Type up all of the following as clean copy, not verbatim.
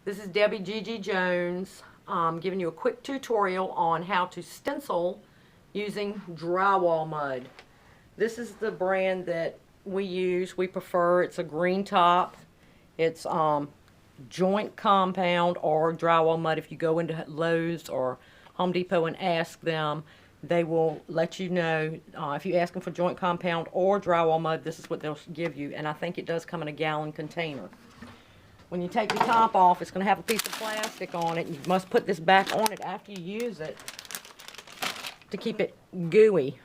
This is Debbie Gigi Jones giving you a quick tutorial on how to stencil using drywall mud. This is the brand that we use. We prefer. It's a green top. It's joint compound or drywall mud. If you go into Lowe's or Home Depot and ask them, they will let you know. If you ask them for joint compound or drywall mud, this is what they'll give you. And I think it does come in a gallon container. When you take the top off, it's going to have a piece of plastic on it. You must put this back on it after you use it to keep it gooey.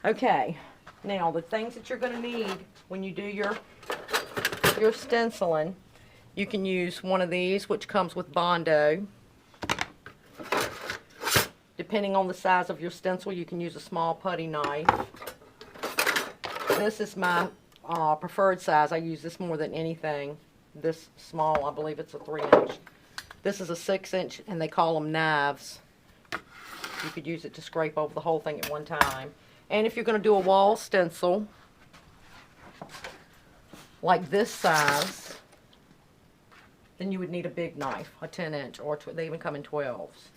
Okay, now the things that you're going to need when you do your stenciling, you can use one of these, which comes with Bondo. Depending on the size of your stencil, you can use a small putty knife. This is my preferred size. I use this more than anything. This small, I believe it's a 3-inch. This is a 6-inch, and they call them knives. You could use it to scrape over the whole thing at one time. And if you're going to do a wall stencil, like this size, then you would need a big knife, a 10-inch, or they even come in 12s.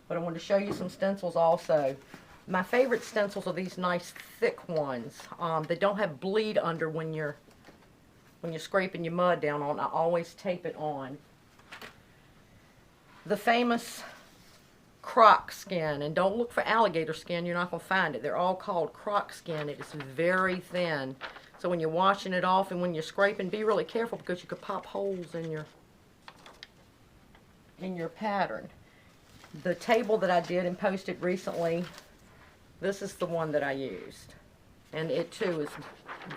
But I wanted to show you some stencils also. My favorite stencils are these nice thick ones. They don't have bleed under when you're scraping your mud down on. I always tape it on. The famous croc skin, and don't look for alligator skin, you're not going to find it. They're all called croc skin. It is very thin. So when you're washing it off and when you're scraping, be really careful because you could pop holes in your pattern. The table that I did and posted recently, this is the one that I used. And it too is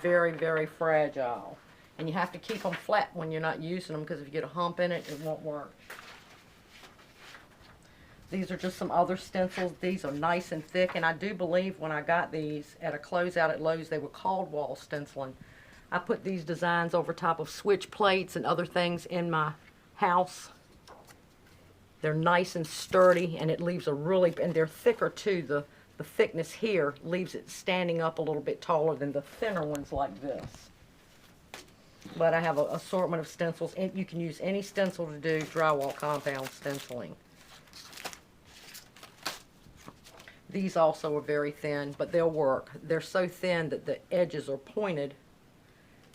very, very fragile. And you have to keep them flat when you're not using them, because if you get a hump in it, it won't work. These are just some other stencils. These are nice and thick, and I do believe when I got these at a closeout at Lowe's, they were called wall stenciling. I put these designs over top of switch plates and other things in my house. They're nice and sturdy, and it leaves a really, and they're thicker too. The thickness here leaves it standing up a little bit taller than the thinner ones like this. But I have an assortment of stencils, and you can use any stencil to do drywall compound stenciling. These also are very thin, but they'll work. They're so thin that the edges are pointed,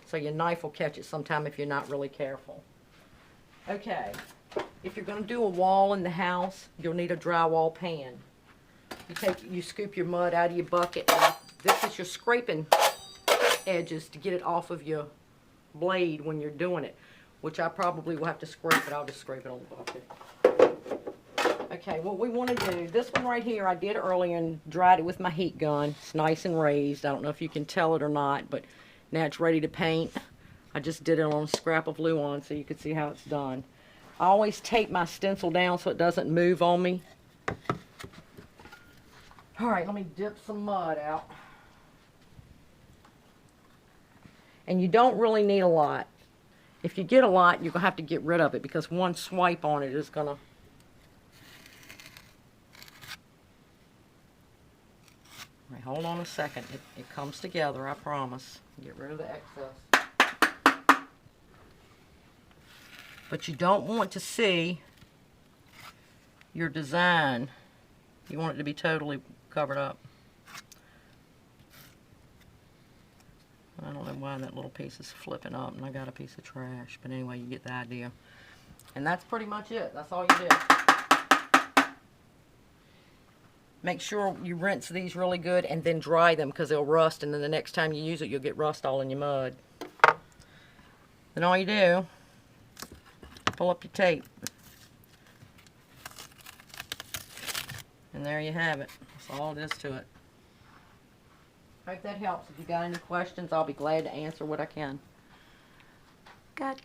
so your knife will catch it sometime if you're not really careful. Okay, if you're going to do a wall in the house, you'll need a drywall pan. You scoop your mud out of your bucket, and this is your scraping edges to get it off of your blade when you're doing it, which I probably will have to scrape it. I'll just scrape it on the bucket. Okay, what we want to do, this one right here I did earlier and dried it with my heat gun. It's nice and raised. I don't know if you can tell it or not, but now it's ready to paint. I just did it on a scrap of Luan so you can see how it's done. I always tape my stencil down so it doesn't move on me. Alright, let me dip some mud out. And you don't really need a lot. If you get a lot, you're going to have to get rid of it because one swipe on it is going to... Right, hold on a second. It comes together, I promise. Get rid of the excess. But you don't want to see your design. You want it to be totally covered up. I don't know why that little piece is flipping up, and I got a piece of trash. But anyway, you get the idea. And that's pretty much it. That's all you do. Make sure you rinse these really good and then dry them because they'll rust, and then the next time you use it, you'll get rust all in your mud. Then all you do, pull up your tape. And there you have it. That's all it is to it. Hope that helps. If you got any questions, I'll be glad to answer what I can. Good.